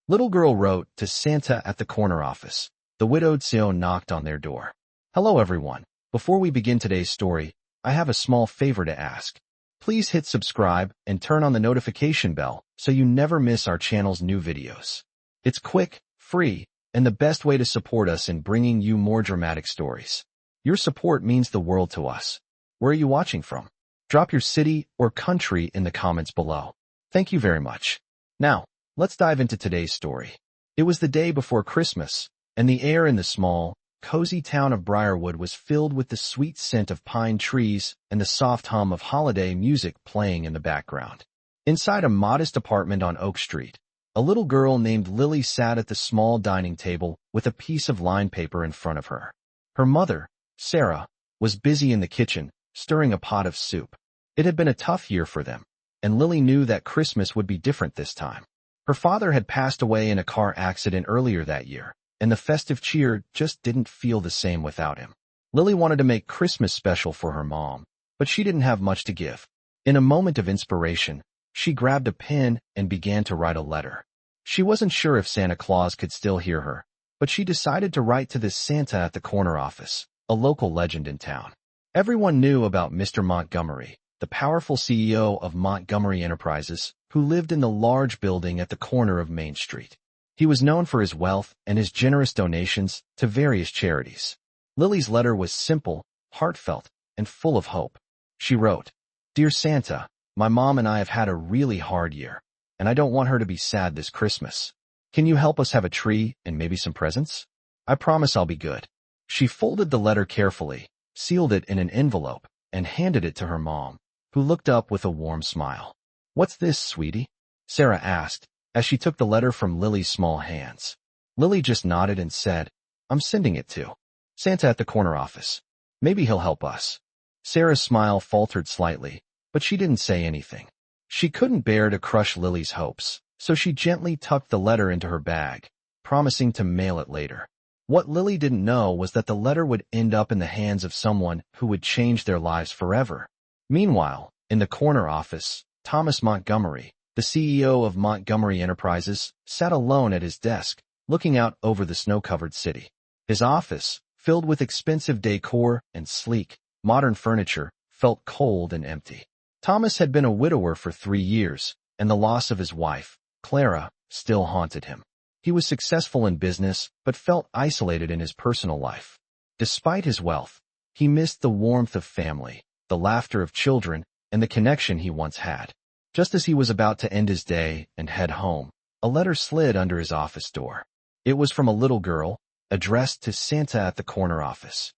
Little girl wrote to Santa at the corner office. The widowed CEO knocked on their door. Hello everyone. Before we begin today's story, I have a small favor to ask. Please hit subscribe and turn on the notification bell so you never miss our channel's new videos. It's quick, free, and the best way to support us in bringing you more dramatic stories. Your support means the world to us. Where are you watching from? Drop your city or country in the comments below. Thank you very much. Now, let's dive into today's story. It was the day before Christmas, and the air in the small, cozy town of Briarwood was filled with the sweet scent of pine trees and the soft hum of holiday music playing in the background. Inside a modest apartment on Oak Street, a little girl named Lily sat at the small dining table with a piece of lined paper in front of her. Her mother, Sarah, was busy in the kitchen, stirring a pot of soup. It had been a tough year for them, and Lily knew that Christmas would be different this time. Her father had passed away in a car accident earlier that year, and the festive cheer just didn't feel the same without him. Lily wanted to make Christmas special for her mom, but she didn't have much to give. In a moment of inspiration, she grabbed a pen and began to write a letter. She wasn't sure if Santa Claus could still hear her, but she decided to write to this Santa at the corner office, a local legend in town. Everyone knew about Mr. Montgomery, the powerful CEO of Montgomery Enterprises, who lived in the large building at the corner of Main Street. He was known for his wealth and his generous donations to various charities. Lily's letter was simple, heartfelt, and full of hope. She wrote, "Dear Santa, my mom and I have had a really hard year, and I don't want her to be sad this Christmas. Can you help us have a tree and maybe some presents? I promise I'll be good." She folded the letter carefully, sealed it in an envelope, and handed it to her mom, who looked up with a warm smile. "What's this, sweetie?" Sarah asked, as she took the letter from Lily's small hands. Lily just nodded and said, "I'm sending it to Santa at the corner office. Maybe he'll help us." Sarah's smile faltered slightly, but she didn't say anything. She couldn't bear to crush Lily's hopes, so she gently tucked the letter into her bag, promising to mail it later. What Lily didn't know was that the letter would end up in the hands of someone who would change their lives forever. Meanwhile, in the corner office, Thomas Montgomery, the CEO of Montgomery Enterprises, sat alone at his desk, looking out over the snow-covered city. His office, filled with expensive decor and sleek, modern furniture, felt cold and empty. Thomas had been a widower for 3 years, and the loss of his wife, Clara, still haunted him. He was successful in business, but felt isolated in his personal life. Despite his wealth, he missed the warmth of family, the laughter of children, and the connection he once had. Just as he was about to end his day and head home, a letter slid under his office door. It was from a little girl, addressed to Santa at the corner office.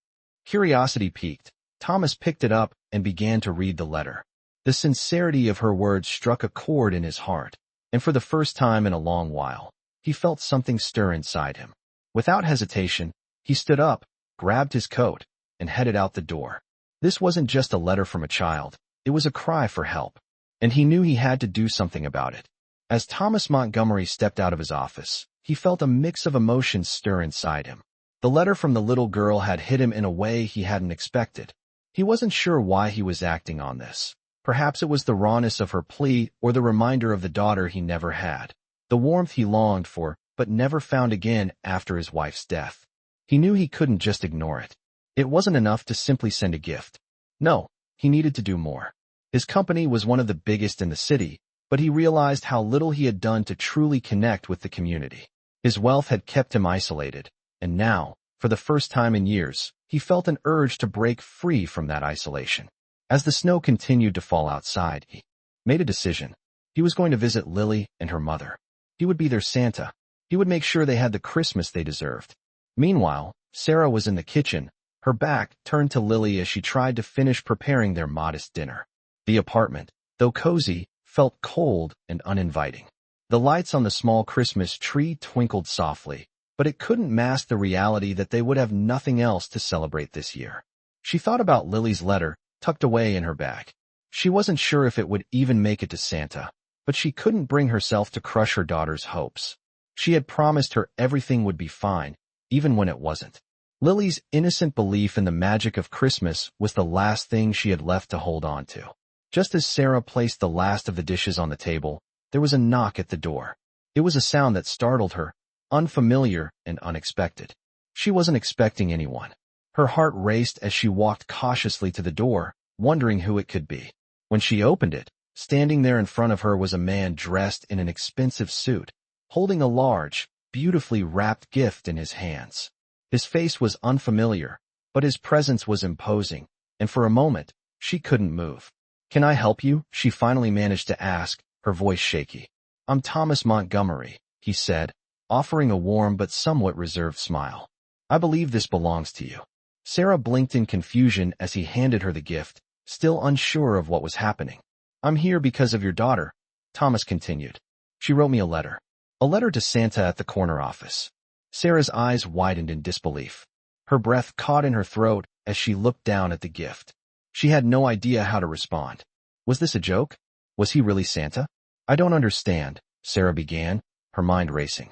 Curiosity piqued, Thomas picked it up and began to read the letter. The sincerity of her words struck a chord in his heart, and for the first time in a long while, he felt something stir inside him. Without hesitation, he stood up, grabbed his coat, and headed out the door. This wasn't just a letter from a child, it was a cry for help, and he knew he had to do something about it. As Thomas Montgomery stepped out of his office, he felt a mix of emotions stir inside him. The letter from the little girl had hit him in a way he hadn't expected. He wasn't sure why he was acting on this. Perhaps it was the rawness of her plea or the reminder of the daughter he never had. The warmth he longed for, but never found again after his wife's death. He knew he couldn't just ignore it. It wasn't enough to simply send a gift. No, he needed to do more. His company was one of the biggest in the city, but he realized how little he had done to truly connect with the community. His wealth had kept him isolated, and now, for the first time in years, he felt an urge to break free from that isolation. As the snow continued to fall outside, he made a decision. He was going to visit Lily and her mother. He would be their Santa. He would make sure they had the Christmas they deserved. Meanwhile, Sarah was in the kitchen, her back turned to Lily as she tried to finish preparing their modest dinner. The apartment, though cozy, felt cold and uninviting. The lights on the small Christmas tree twinkled softly, but it couldn't mask the reality that they would have nothing else to celebrate this year. She thought about Lily's letter, tucked away in her bag. She wasn't sure if it would even make it to Santa, but she couldn't bring herself to crush her daughter's hopes. She had promised her everything would be fine, even when it wasn't. Lily's innocent belief in the magic of Christmas was the last thing she had left to hold on to. Just as Sarah placed the last of the dishes on the table, there was a knock at the door. It was a sound that startled her, unfamiliar and unexpected. She wasn't expecting anyone. Her heart raced as she walked cautiously to the door, wondering who it could be. When she opened it, standing there in front of her was a man dressed in an expensive suit, holding a large, beautifully wrapped gift in his hands. His face was unfamiliar, but his presence was imposing, and for a moment, she couldn't move. "Can I help you?" she finally managed to ask, her voice shaky. "I'm Thomas Montgomery," he said, offering a warm but somewhat reserved smile. "I believe this belongs to you." Sarah blinked in confusion as he handed her the gift, still unsure of what was happening. "I'm here because of your daughter," Thomas continued. "She wrote me a letter. A letter to Santa at the corner office." Sarah's eyes widened in disbelief. Her breath caught in her throat as she looked down at the gift. She had no idea how to respond. Was this a joke? Was he really Santa? "I don't understand," Sarah began, her mind racing.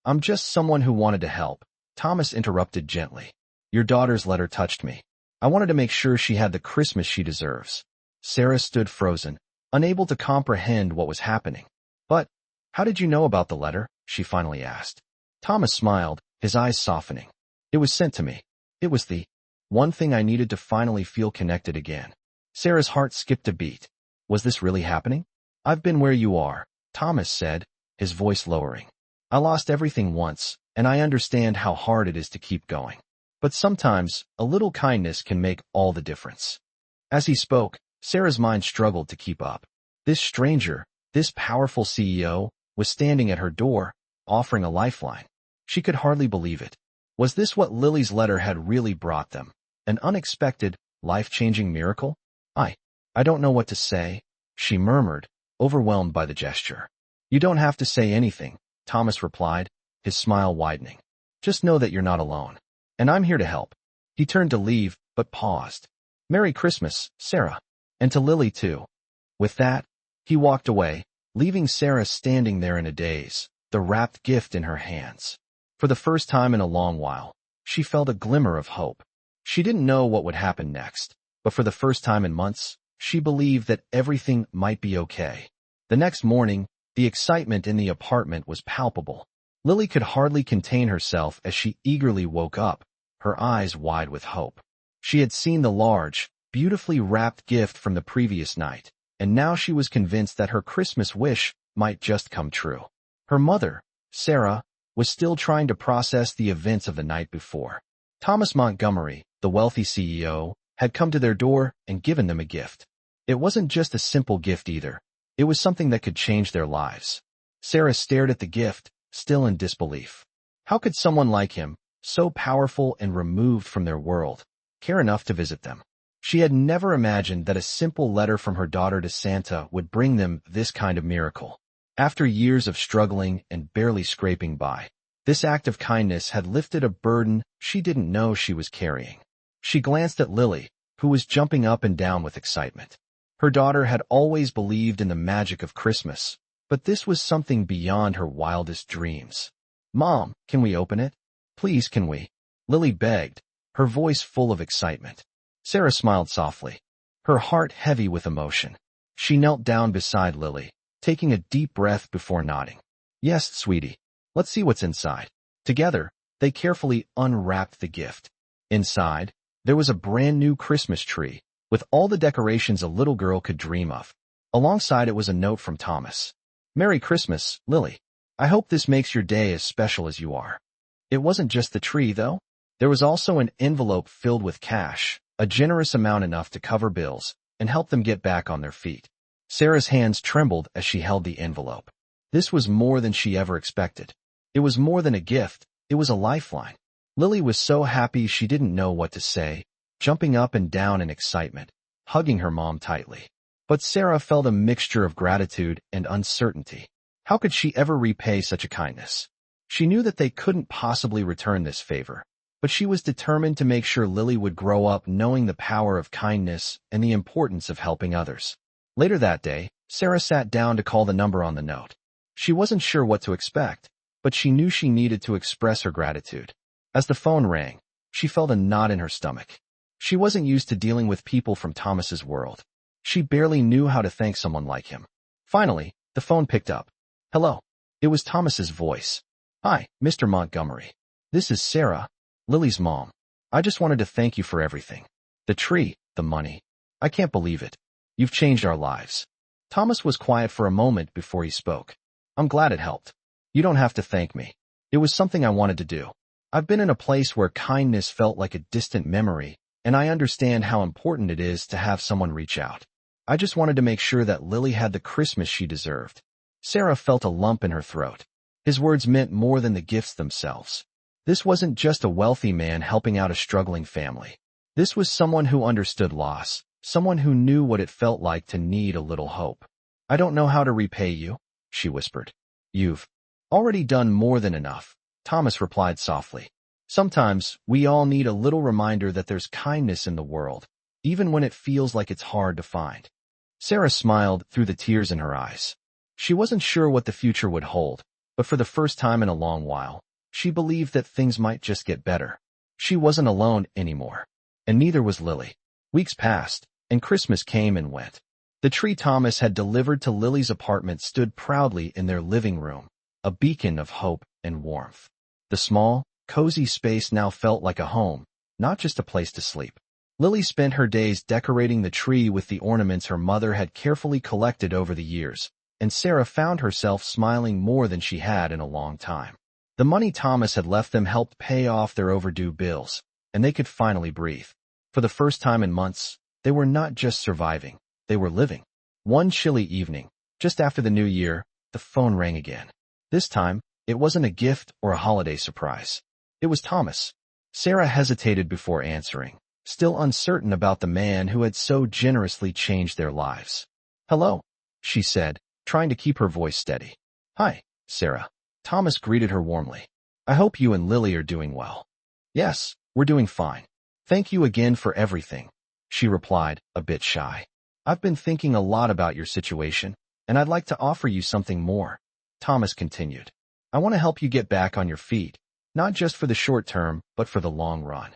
I'm just someone who wanted to help," Thomas interrupted gently. "Your daughter's letter touched me. I wanted to make sure she had the Christmas she deserves." Sarah stood frozen, unable to comprehend what was happening. "But, how did you know about the letter?" she finally asked. Thomas smiled, his eyes softening. "It was sent to me. It was the one thing I needed to finally feel connected again." Sarah's heart skipped a beat. Was this really happening? "I've been where you are," Thomas said, his voice lowering. "I lost everything once, and I understand how hard it is to keep going. But sometimes, a little kindness can make all the difference." As he spoke, Sarah's mind struggled to keep up. This stranger, this powerful CEO, was standing at her door, offering a lifeline. She could hardly believe it. Was this what Lily's letter had really brought them? An unexpected, life-changing miracle? I don't know what to say," she murmured, overwhelmed by the gesture. "You don't have to say anything," Thomas replied, his smile widening. "Just know that you're not alone. And I'm here to help." He turned to leave, but paused. "Merry Christmas, Sarah. And to Lily, too." With that, he walked away, leaving Sarah standing there in a daze, the wrapped gift in her hands. For the first time in a long while, she felt a glimmer of hope. She didn't know what would happen next, but for the first time in months, she believed that everything might be okay. The next morning, the excitement in the apartment was palpable. Lily could hardly contain herself as she eagerly woke up, her eyes wide with hope. She had seen the large, beautifully wrapped gift from the previous night, and now she was convinced that her Christmas wish might just come true. Her mother, Sarah, was still trying to process the events of the night before. Thomas Montgomery, the wealthy CEO, had come to their door and given them a gift. It wasn't just a simple gift either. It was something that could change their lives. Sarah stared at the gift, still in disbelief. How could someone like him, so powerful and removed from their world, care enough to visit them? She had never imagined that a simple letter from her daughter to Santa would bring them this kind of miracle. After years of struggling and barely scraping by, this act of kindness had lifted a burden she didn't know she was carrying. She glanced at Lily, who was jumping up and down with excitement. Her daughter had always believed in the magic of Christmas, but this was something beyond her wildest dreams. "Mom, can we open it? Please, can we?" Lily begged, her voice full of excitement. Sarah smiled softly, her heart heavy with emotion. She knelt down beside Lily, taking a deep breath before nodding. "Yes, sweetie. Let's see what's inside." Together, they carefully unwrapped the gift. Inside, there was a brand new Christmas tree, with all the decorations a little girl could dream of. Alongside it was a note from Thomas. "Merry Christmas, Lily. I hope this makes your day as special as you are." It wasn't just the tree, though. There was also an envelope filled with cash, a generous amount enough to cover bills and help them get back on their feet. Sarah's hands trembled as she held the envelope. This was more than she ever expected. It was more than a gift, it was a lifeline. Lily was so happy she didn't know what to say, jumping up and down in excitement, hugging her mom tightly. But Sarah felt a mixture of gratitude and uncertainty. How could she ever repay such a kindness? She knew that they couldn't possibly return this favor, but she was determined to make sure Lily would grow up knowing the power of kindness and the importance of helping others. Later that day, Sarah sat down to call the number on the note. She wasn't sure what to expect, but she knew she needed to express her gratitude. As the phone rang, she felt a knot in her stomach. She wasn't used to dealing with people from Thomas's world. She barely knew how to thank someone like him. Finally, the phone picked up. "Hello. It was Thomas's voice. "Hi, Mr. Montgomery. This is Sarah, Lily's mom. I just wanted to thank you for everything. The tree, the money. I can't believe it. You've changed our lives." Thomas was quiet for a moment before he spoke. "I'm glad it helped. You don't have to thank me. It was something I wanted to do. I've been in a place where kindness felt like a distant memory, and I understand how important it is to have someone reach out. I just wanted to make sure that Lily had the Christmas she deserved." Sarah felt a lump in her throat. His words meant more than the gifts themselves. This wasn't just a wealthy man helping out a struggling family. This was someone who understood loss, someone who knew what it felt like to need a little hope. "I don't know how to repay you," she whispered. "You've already done more than enough," Thomas replied softly. "Sometimes we all need a little reminder that there's kindness in the world, even when it feels like it's hard to find." Sarah smiled through the tears in her eyes. She wasn't sure what the future would hold, but for the first time in a long while, she believed that things might just get better. She wasn't alone anymore, and neither was Lily. Weeks passed, and Christmas came and went. The tree Thomas had delivered to Lily's apartment stood proudly in their living room, a beacon of hope and warmth. The small, cozy space now felt like a home, not just a place to sleep. Lily spent her days decorating the tree with the ornaments her mother had carefully collected over the years, and Sarah found herself smiling more than she had in a long time. The money Thomas had left them helped pay off their overdue bills, and they could finally breathe. For the first time in months, they were not just surviving, they were living. One chilly evening, just after the new year, the phone rang again. This time, it wasn't a gift or a holiday surprise. It was Thomas. Sarah hesitated before answering, still uncertain about the man who had so generously changed their lives. "Hello," she said, trying to keep her voice steady. "Hi, Sarah." Thomas greeted her warmly. "I hope you and Lily are doing well." "Yes, we're doing fine. Thank you again for everything," she replied, a bit shy. "I've been thinking a lot about your situation, and I'd like to offer you something more," Thomas continued. "I want to help you get back on your feet, not just for the short term, but for the long run."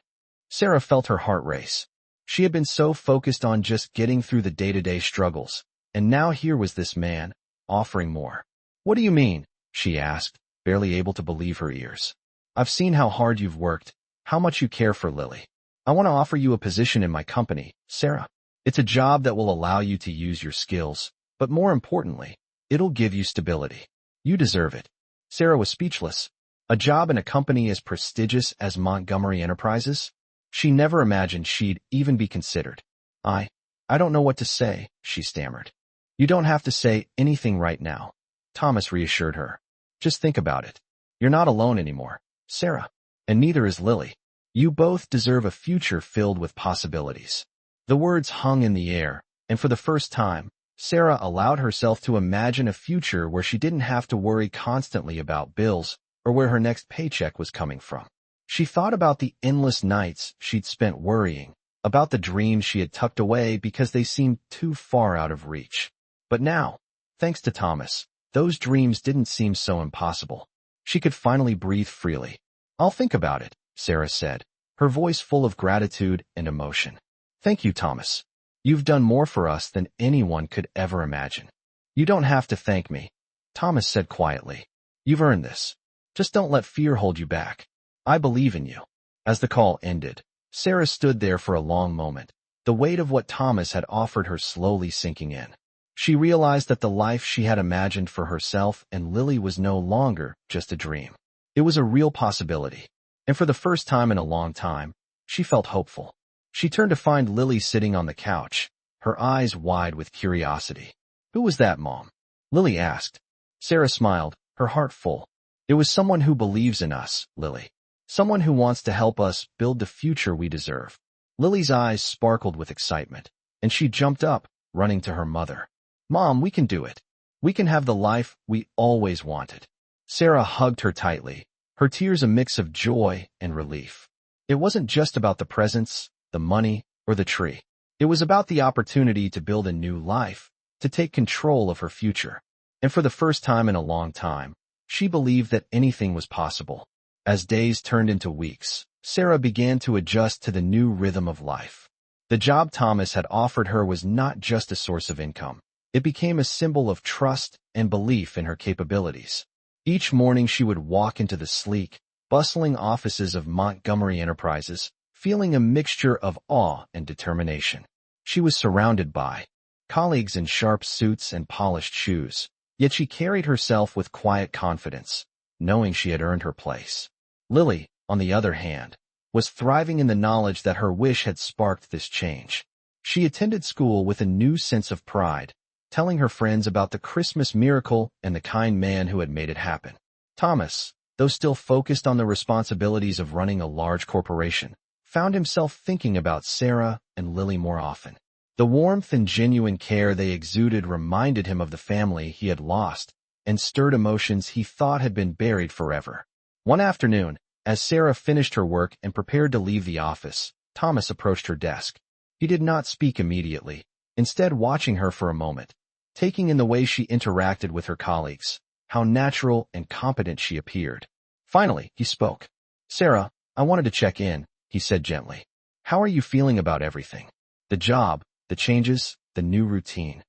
Sarah felt her heart race. She had been so focused on just getting through the day-to-day struggles, and now here was this man, offering more. "What do you mean?" she asked, barely able to believe her ears. "I've seen how hard you've worked, how much you care for Lily. I want to offer you a position in my company, Sarah. It's a job that will allow you to use your skills, but more importantly, it'll give you stability. You deserve it." Sarah was speechless. A job in a company as prestigious as Montgomery Enterprises? She never imagined she'd even be considered. I don't know what to say," she stammered. "You don't have to say anything right now," Thomas reassured her. "Just think about it. You're not alone anymore, Sarah, and neither is Lily. You both deserve a future filled with possibilities." The words hung in the air, and for the first time, Sarah allowed herself to imagine a future where she didn't have to worry constantly about bills or where her next paycheck was coming from. She thought about the endless nights she'd spent worrying, about the dreams she had tucked away because they seemed too far out of reach. But now, thanks to Thomas, those dreams didn't seem so impossible. She could finally breathe freely. "I'll think about it," Sarah said, her voice full of gratitude and emotion. "Thank you, Thomas. You've done more for us than anyone could ever imagine." "You don't have to thank me," Thomas said quietly. "You've earned this. Just don't let fear hold you back. I believe in you." As the call ended, Sarah stood there for a long moment, the weight of what Thomas had offered her slowly sinking in. She realized that the life she had imagined for herself and Lily was no longer just a dream. It was a real possibility, and for the first time in a long time, she felt hopeful. She turned to find Lily sitting on the couch, her eyes wide with curiosity. "Who was that, Mom?" Lily asked. Sarah smiled, her heart full. "It was someone who believes in us, Lily. Someone who wants to help us build the future we deserve." Lily's eyes sparkled with excitement, and she jumped up, running to her mother. "Mom, we can do it. We can have the life we always wanted." Sarah hugged her tightly, her tears a mix of joy and relief. It wasn't just about the presents, the money, or the tree. It was about the opportunity to build a new life, to take control of her future. And for the first time in a long time, she believed that anything was possible. As days turned into weeks, Sarah began to adjust to the new rhythm of life. The job Thomas had offered her was not just a source of income. It became a symbol of trust and belief in her capabilities. Each morning she would walk into the sleek, bustling offices of Montgomery Enterprises, feeling a mixture of awe and determination. She was surrounded by colleagues in sharp suits and polished shoes, yet she carried herself with quiet confidence, knowing she had earned her place. Lily, on the other hand, was thriving in the knowledge that her wish had sparked this change. She attended school with a new sense of pride, telling her friends about the Christmas miracle and the kind man who had made it happen. Thomas, though still focused on the responsibilities of running a large corporation, found himself thinking about Sarah and Lily more often. The warmth and genuine care they exuded reminded him of the family he had lost and stirred emotions he thought had been buried forever. One afternoon, as Sarah finished her work and prepared to leave the office, Thomas approached her desk. He did not speak immediately, instead watching her for a moment, taking in the way she interacted with her colleagues, how natural and competent she appeared. Finally, he spoke. "Sarah, I wanted to check in," he said gently. "How are you feeling about everything? The job, the changes, the new routine?"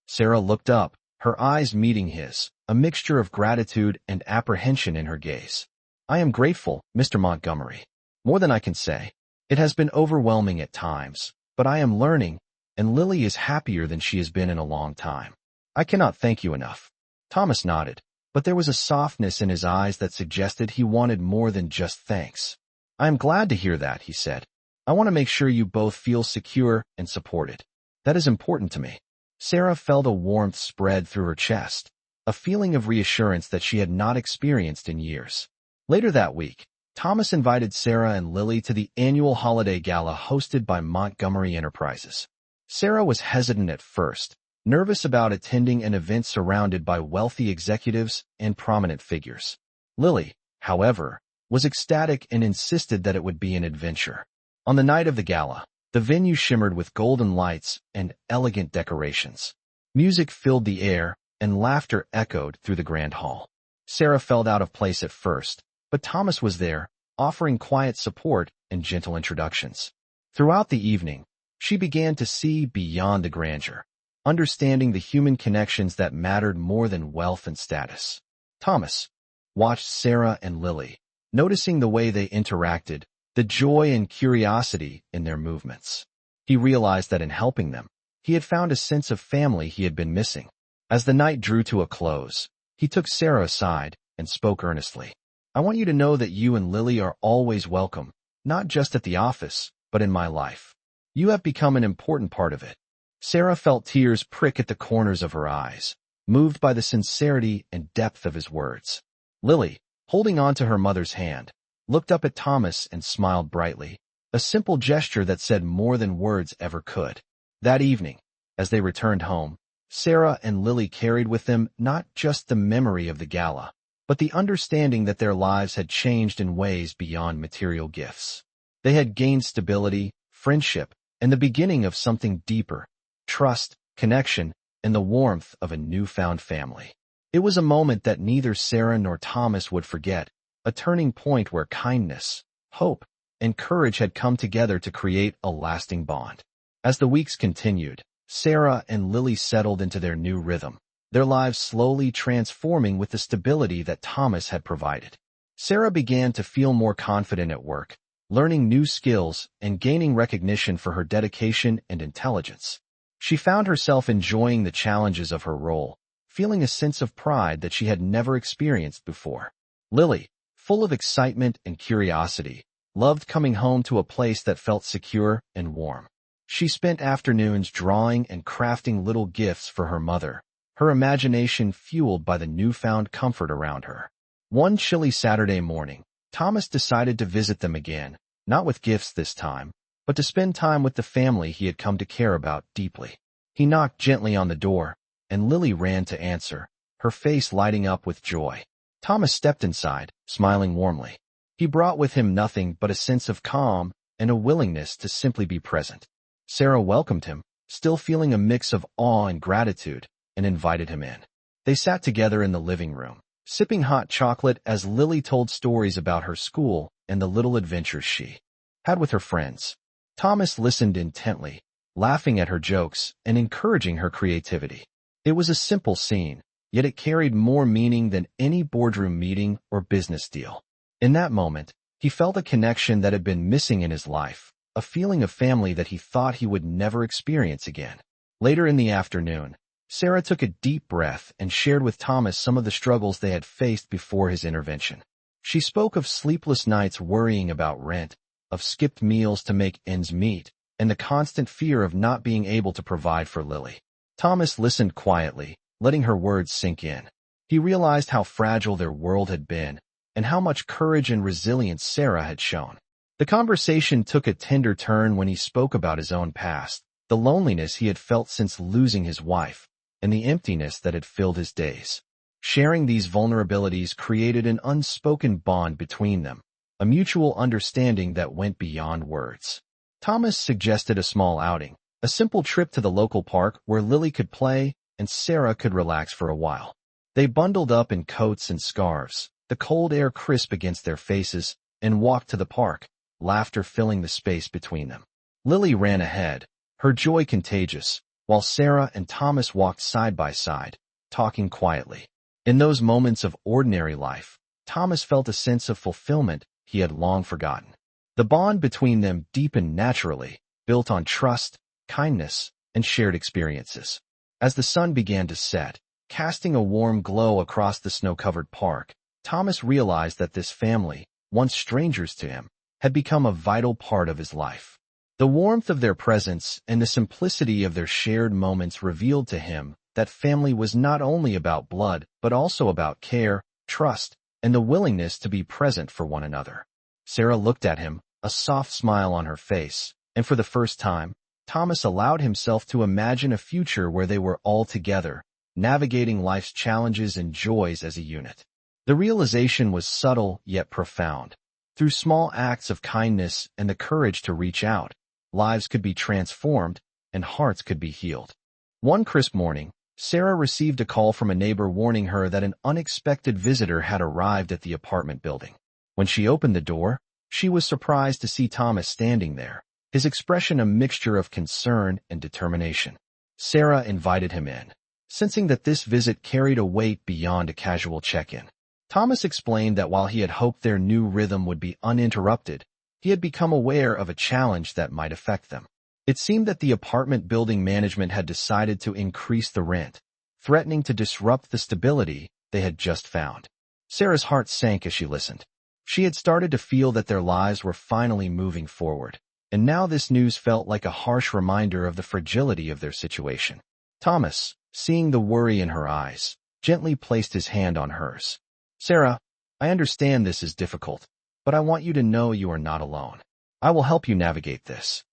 Sarah looked up, her eyes meeting his, a mixture of gratitude and apprehension in her gaze. "I am grateful, Mr. Montgomery. More than I can say. It has been overwhelming at times, but I am learning, and Lily is happier than she has been in a long time. I cannot thank you enough." Thomas nodded, but there was a softness in his eyes that suggested he wanted more than just thanks. "I am glad to hear that," he said. "I want to make sure you both feel secure and supported. That is important to me." Sarah felt a warmth spread through her chest, a feeling of reassurance that she had not experienced in years. Later that week, Thomas invited Sarah and Lily to the annual holiday gala hosted by Montgomery Enterprises. Sarah was hesitant at first, nervous about attending an event surrounded by wealthy executives and prominent figures. Lily, however, was ecstatic and insisted that it would be an adventure. On the night of the gala, the venue shimmered with golden lights and elegant decorations. Music filled the air, and laughter echoed through the grand hall. Sarah felt out of place at first, but Thomas was there, offering quiet support and gentle introductions. Throughout the evening, she began to see beyond the grandeur, understanding the human connections that mattered more than wealth and status. Thomas watched Sarah and Lily, noticing the way they interacted, the joy and curiosity in their movements. He realized that in helping them, he had found a sense of family he had been missing. As the night drew to a close, he took Sarah aside and spoke earnestly. "I want you to know that you and Lily are always welcome, not just at the office, but in my life. You have become an important part of it." Sarah felt tears prick at the corners of her eyes, moved by the sincerity and depth of his words. Lily, holding on to her mother's hand, looked up at Thomas and smiled brightly, a simple gesture that said more than words ever could. That evening, as they returned home, Sarah and Lily carried with them not just the memory of the gala, but the understanding that their lives had changed in ways beyond material gifts. They had gained stability, friendship, and the beginning of something deeper: trust, connection, and the warmth of a newfound family. It was a moment that neither Sarah nor Thomas would forget, a turning point where kindness, hope, and courage had come together to create a lasting bond. As the weeks continued, Sarah and Lily settled into their new rhythm, their lives slowly transforming with the stability that Thomas had provided. Sarah began to feel more confident at work, learning new skills and gaining recognition for her dedication and intelligence. She found herself enjoying the challenges of her role, feeling a sense of pride that she had never experienced before. Lily, full of excitement and curiosity, loved coming home to a place that felt secure and warm. She spent afternoons drawing and crafting little gifts for her mother, her imagination fueled by the newfound comfort around her. One chilly Saturday morning, Thomas decided to visit them again, not with gifts this time, but to spend time with the family he had come to care about deeply. He knocked gently on the door, and Lily ran to answer, her face lighting up with joy. Thomas stepped inside, smiling warmly. He brought with him nothing but a sense of calm and a willingness to simply be present. Sarah welcomed him, still feeling a mix of awe and gratitude, and invited him in. They sat together in the living room, sipping hot chocolate as Lily told stories about her school and the little adventures she had with her friends. Thomas listened intently, laughing at her jokes and encouraging her creativity. It was a simple scene, yet it carried more meaning than any boardroom meeting or business deal. In that moment, he felt a connection that had been missing in his life, a feeling of family that he thought he would never experience again. Later in the afternoon, Sarah took a deep breath and shared with Thomas some of the struggles they had faced before his intervention. She spoke of sleepless nights worrying about rent, of skipped meals to make ends meet, and the constant fear of not being able to provide for Lily. Thomas listened quietly, letting her words sink in. He realized how fragile their world had been, and how much courage and resilience Sarah had shown. The conversation took a tender turn when he spoke about his own past, the loneliness he had felt since losing his wife, and the emptiness that had filled his days. Sharing these vulnerabilities created an unspoken bond between them, a mutual understanding that went beyond words. Thomas suggested a small outing, a simple trip to the local park where Lily could play and Sarah could relax for a while. They bundled up in coats and scarves, the cold air crisp against their faces, and walked to the park, laughter filling the space between them. Lily ran ahead, her joy contagious, while Sarah and Thomas walked side by side, talking quietly. In those moments of ordinary life, Thomas felt a sense of fulfillment he had long forgotten. The bond between them deepened naturally, built on trust, kindness, and shared experiences. As the sun began to set, casting a warm glow across the snow-covered park, Thomas realized that this family, once strangers to him, had become a vital part of his life. The warmth of their presence and the simplicity of their shared moments revealed to him that family was not only about blood, but also about care, trust, and the willingness to be present for one another. Sarah looked at him, a soft smile on her face, and for the first time, Thomas allowed himself to imagine a future where they were all together, navigating life's challenges and joys as a unit. The realization was subtle yet profound. Through small acts of kindness and the courage to reach out, lives could be transformed and hearts could be healed. One crisp morning, Sarah received a call from a neighbor warning her that an unexpected visitor had arrived at the apartment building. When she opened the door, she was surprised to see Thomas standing there, his expression a mixture of concern and determination. Sarah invited him in, sensing that this visit carried a weight beyond a casual check-in. Thomas explained that while he had hoped their new rhythm would be uninterrupted, he had become aware of a challenge that might affect them. It seemed that the apartment building management had decided to increase the rent, threatening to disrupt the stability they had just found. Sarah's heart sank as she listened. She had started to feel that their lives were finally moving forward, and now this news felt like a harsh reminder of the fragility of their situation. Thomas, seeing the worry in her eyes, gently placed his hand on hers. "Sarah, I understand this is difficult, but I want you to know you are not alone. I will help you navigate this."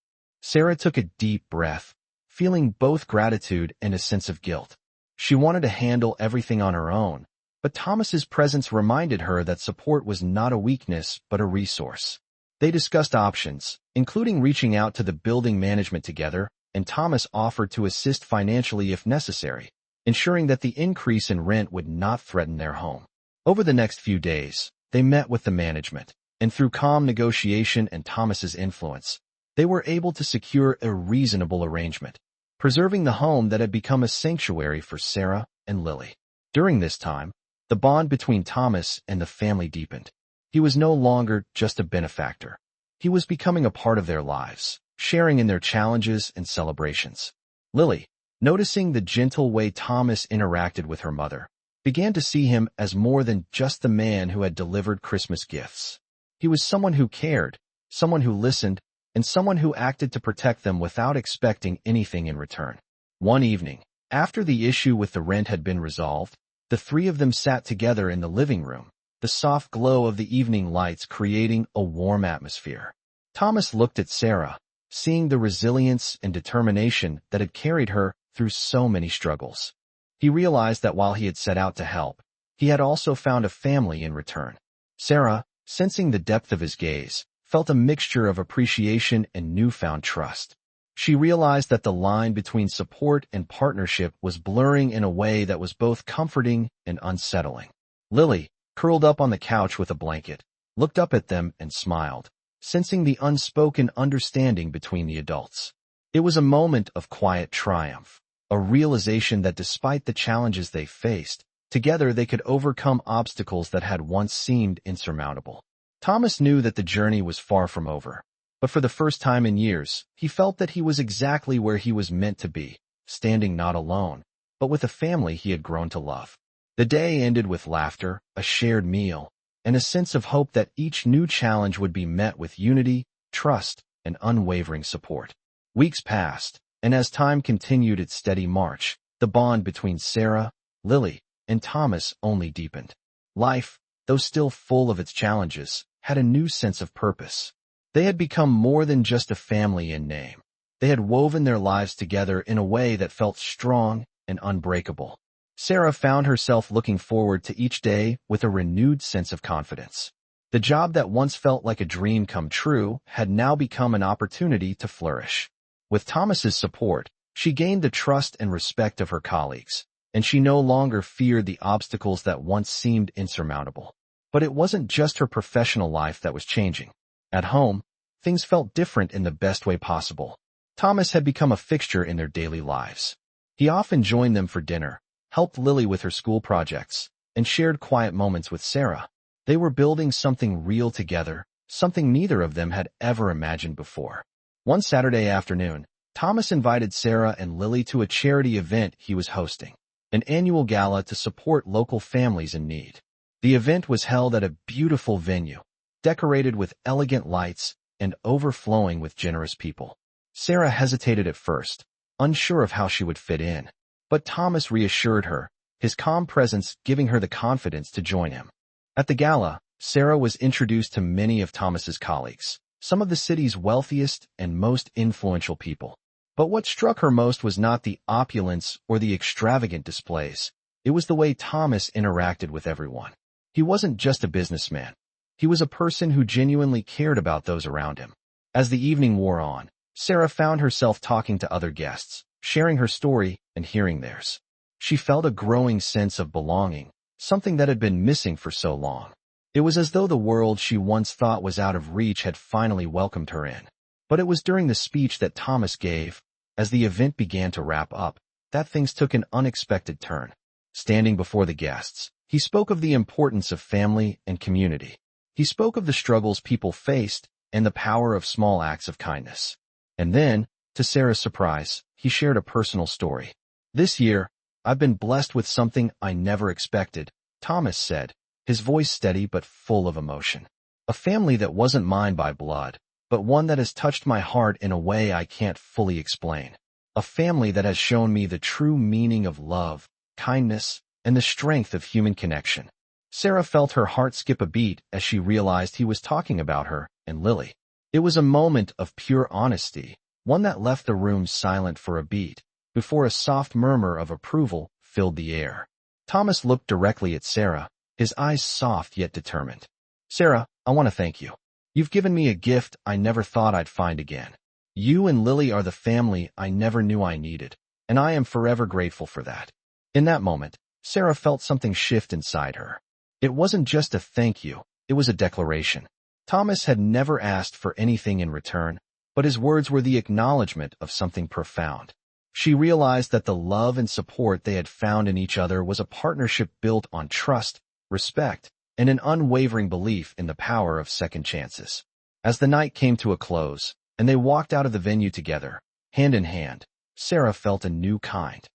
Sarah took a deep breath, feeling both gratitude and a sense of guilt. She wanted to handle everything on her own, but Thomas's presence reminded her that support was not a weakness but a resource. They discussed options, including reaching out to the building management together, and Thomas offered to assist financially if necessary, ensuring that the increase in rent would not threaten their home. Over the next few days, they met with the management, and through calm negotiation and Thomas's influence, they were able to secure a reasonable arrangement, preserving the home that had become a sanctuary for Sarah and Lily. During this time, the bond between Thomas and the family deepened. He was no longer just a benefactor. He was becoming a part of their lives, sharing in their challenges and celebrations. Lily, noticing the gentle way Thomas interacted with her mother, began to see him as more than just the man who had delivered Christmas gifts. He was someone who cared, someone who listened, and someone who acted to protect them without expecting anything in return. One evening, after the issue with the rent had been resolved, the three of them sat together in the living room, the soft glow of the evening lights creating a warm atmosphere. Thomas looked at Sarah, seeing the resilience and determination that had carried her through so many struggles. He realized that while he had set out to help, he had also found a family in return. Sarah, sensing the depth of his gaze, felt a mixture of appreciation and newfound trust. She realized that the line between support and partnership was blurring in a way that was both comforting and unsettling. Lily, curled up on the couch with a blanket, looked up at them and smiled, sensing the unspoken understanding between the adults. It was a moment of quiet triumph, a realization that despite the challenges they faced, Together, they could overcome obstacles that had once seemed insurmountable. Thomas knew that the journey was far from over. But for the first time in years, he felt that he was exactly where he was meant to be, standing not alone, but with a family he had grown to love. The day ended with laughter, a shared meal, and a sense of hope that each new challenge would be met with unity, trust, and unwavering support. Weeks passed, and as time continued its steady march, the bond between Sarah, Lily, and Thomas only deepened. Life, though still full of its challenges, had a new sense of purpose. They had become more than just a family in name. They had woven their lives together in a way that felt strong and unbreakable. Sarah found herself looking forward to each day with a renewed sense of confidence. The job that once felt like a dream come true had now become an opportunity to flourish. With Thomas's support, she gained the trust and respect of her colleagues, and she no longer feared the obstacles that once seemed insurmountable. But it wasn't just her professional life that was changing. At home, things felt different in the best way possible. Thomas had become a fixture in their daily lives. He often joined them for dinner, helped Lily with her school projects, and shared quiet moments with Sarah. They were building something real together, something neither of them had ever imagined before. One Saturday afternoon, Thomas invited Sarah and Lily to a charity event he was hosting, an annual gala to support local families in need. The event was held at a beautiful venue, decorated with elegant lights and overflowing with generous people. Sarah hesitated at first, unsure of how she would fit in, but Thomas reassured her, his calm presence giving her the confidence to join him. At the gala, Sarah was introduced to many of Thomas's colleagues, some of the city's wealthiest and most influential people. But what struck her most was not the opulence or the extravagant displays. It was the way Thomas interacted with everyone. He wasn't just a businessman. He was a person who genuinely cared about those around him. As the evening wore on, Sarah found herself talking to other guests, sharing her story and hearing theirs. She felt a growing sense of belonging, something that had been missing for so long. It was as though the world she once thought was out of reach had finally welcomed her in. But it was during the speech that Thomas gave, as the event began to wrap up, that things took an unexpected turn. Standing before the guests, he spoke of the importance of family and community. He spoke of the struggles people faced and the power of small acts of kindness. And then, to Sarah's surprise, he shared a personal story. "This year, I've been blessed with something I never expected," Thomas said, his voice steady but full of emotion. "A family that wasn't mine by blood, but one that has touched my heart in a way I can't fully explain. A family that has shown me the true meaning of love, kindness, and the strength of human connection." Sarah felt her heart skip a beat as she realized he was talking about her and Lily. It was a moment of pure honesty, one that left the room silent for a beat, before a soft murmur of approval filled the air. Thomas looked directly at Sarah, his eyes soft yet determined. "Sarah, I want to thank you. You've given me a gift I never thought I'd find again. You and Lily are the family I never knew I needed, and I am forever grateful for that." In that moment, Sarah felt something shift inside her. It wasn't just a thank you, it was a declaration. Thomas had never asked for anything in return, but his words were the acknowledgement of something profound. She realized that the love and support they had found in each other was a partnership built on trust, respect, and an unwavering belief in the power of second chances. As the night came to a close, and they walked out of the venue together, hand in hand, Sarah felt a new kind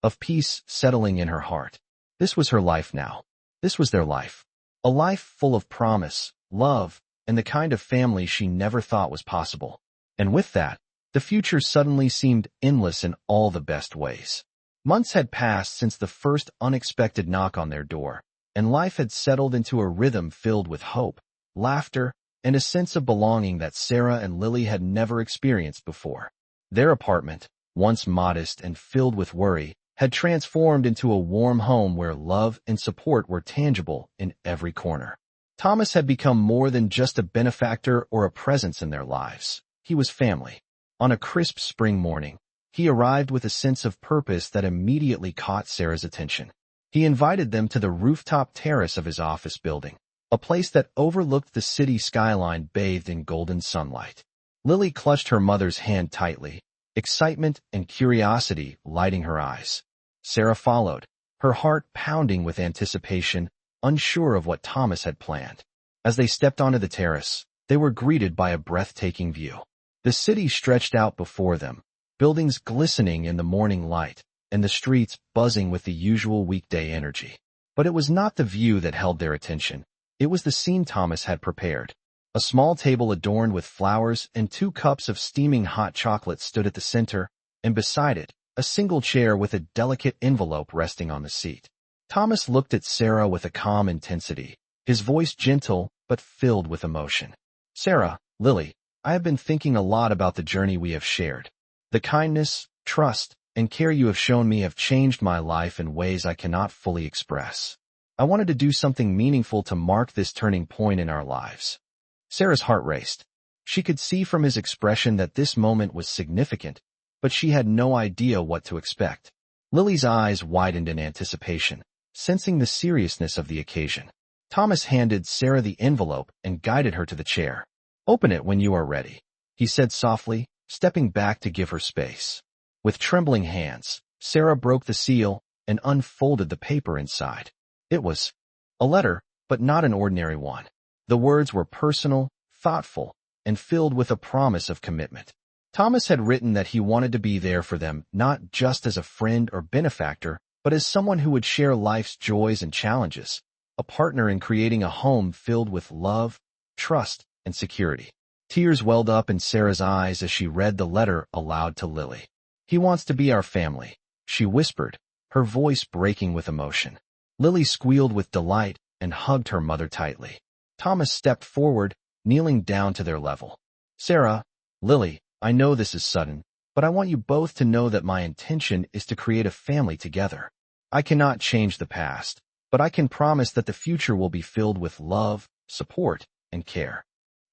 of peace settling in her heart. This was her life now. This was their life. A life full of promise, love, and the kind of family she never thought was possible. And with that, the future suddenly seemed endless in all the best ways. Months had passed since the first unexpected knock on their door, and life had settled into a rhythm filled with hope, laughter, and a sense of belonging that Sarah and Lily had never experienced before. Their apartment, once modest and filled with worry, had transformed into a warm home where love and support were tangible in every corner. Thomas had become more than just a benefactor or a presence in their lives. He was family. On a crisp spring morning, he arrived with a sense of purpose that immediately caught Sarah's attention. He invited them to the rooftop terrace of his office building, a place that overlooked the city skyline bathed in golden sunlight. Lily clutched her mother's hand tightly, excitement and curiosity lighting her eyes. Sarah followed, her heart pounding with anticipation, unsure of what Thomas had planned. As they stepped onto the terrace, they were greeted by a breathtaking view. The city stretched out before them, buildings glistening in the morning light, and the streets buzzing with the usual weekday energy. But it was not the view that held their attention. It was the scene Thomas had prepared. A small table adorned with flowers and 2 cups of steaming hot chocolate stood at the center, and beside it, a single chair with a delicate envelope resting on the seat. Thomas looked at Sarah with a calm intensity, his voice gentle but filled with emotion. "Sarah, Lily, I have been thinking a lot about the journey we have shared. The kindness, trust, and care you have shown me have changed my life in ways I cannot fully express. I wanted to do something meaningful to mark this turning point in our lives." Sarah's heart raced. She could see from his expression that this moment was significant, but she had no idea what to expect. Lily's eyes widened in anticipation, sensing the seriousness of the occasion. Thomas handed Sarah the envelope and guided her to the chair. "Open it when you are ready," he said softly, stepping back to give her space. With trembling hands, Sarah broke the seal and unfolded the paper inside. It was a letter, but not an ordinary one. The words were personal, thoughtful, and filled with a promise of commitment. Thomas had written that he wanted to be there for them, not just as a friend or benefactor, but as someone who would share life's joys and challenges, a partner in creating a home filled with love, trust, and security. Tears welled up in Sarah's eyes as she read the letter aloud to Lily. "He wants to be our family," she whispered, her voice breaking with emotion. Lily squealed with delight and hugged her mother tightly. Thomas stepped forward, kneeling down to their level. "Sarah, Lily, I know this is sudden, but I want you both to know that my intention is to create a family together. I cannot change the past, but I can promise that the future will be filled with love, support, and care."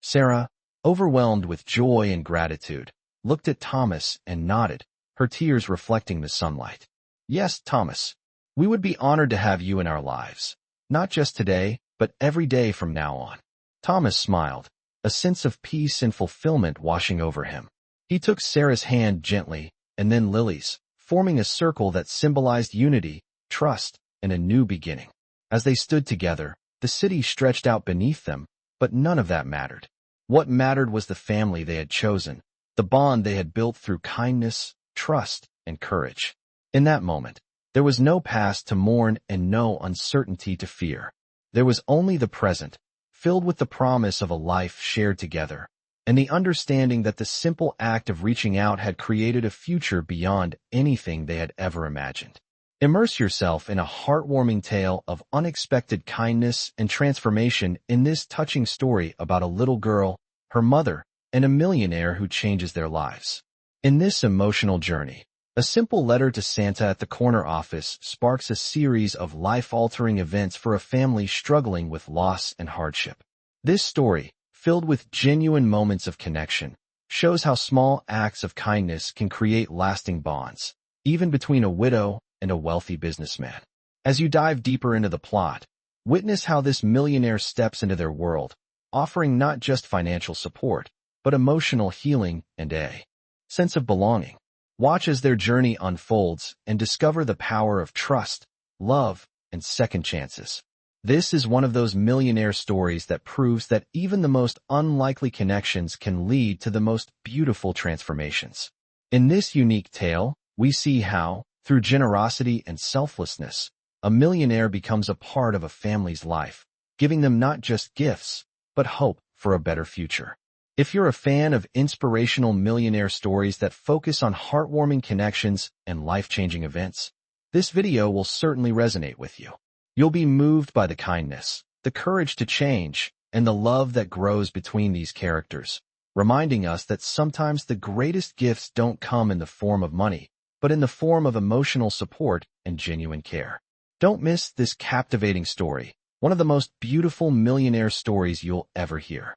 Sarah, overwhelmed with joy and gratitude, looked at Thomas and nodded, her tears reflecting the sunlight. "Yes, Thomas, we would be honored to have you in our lives, not just today, but every day from now on." Thomas smiled, a sense of peace and fulfillment washing over him. He took Sarah's hand gently, and then Lily's, forming a circle that symbolized unity, trust, and a new beginning. As they stood together, the city stretched out beneath them, but none of that mattered. What mattered was the family they had chosen, the bond they had built through kindness, trust, and courage. In that moment, there was no past to mourn and no uncertainty to fear. There was only the present, filled with the promise of a life shared together, and the understanding that the simple act of reaching out had created a future beyond anything they had ever imagined. Immerse yourself in a heartwarming tale of unexpected kindness and transformation in this touching story about a little girl, her mother, and a millionaire who changes their lives. In this emotional journey, a simple letter to Santa at the corner office sparks a series of life-altering events for a family struggling with loss and hardship. This story, filled with genuine moments of connection, shows how small acts of kindness can create lasting bonds, even between a widow and a wealthy businessman. As you dive deeper into the plot, witness how this millionaire steps into their world, offering not just financial support, but emotional healing and a sense of belonging. Watch as their journey unfolds and discover the power of trust, love, and second chances. This is one of those millionaire stories that proves that even the most unlikely connections can lead to the most beautiful transformations. In this unique tale, we see how, through generosity and selflessness, a millionaire becomes a part of a family's life, giving them not just gifts, but hope for a better future. If you're a fan of inspirational millionaire stories that focus on heartwarming connections and life-changing events, this video will certainly resonate with you. You'll be moved by the kindness, the courage to change, and the love that grows between these characters, reminding us that sometimes the greatest gifts don't come in the form of money, but in the form of emotional support and genuine care. Don't miss this captivating story, one of the most beautiful millionaire stories you'll ever hear.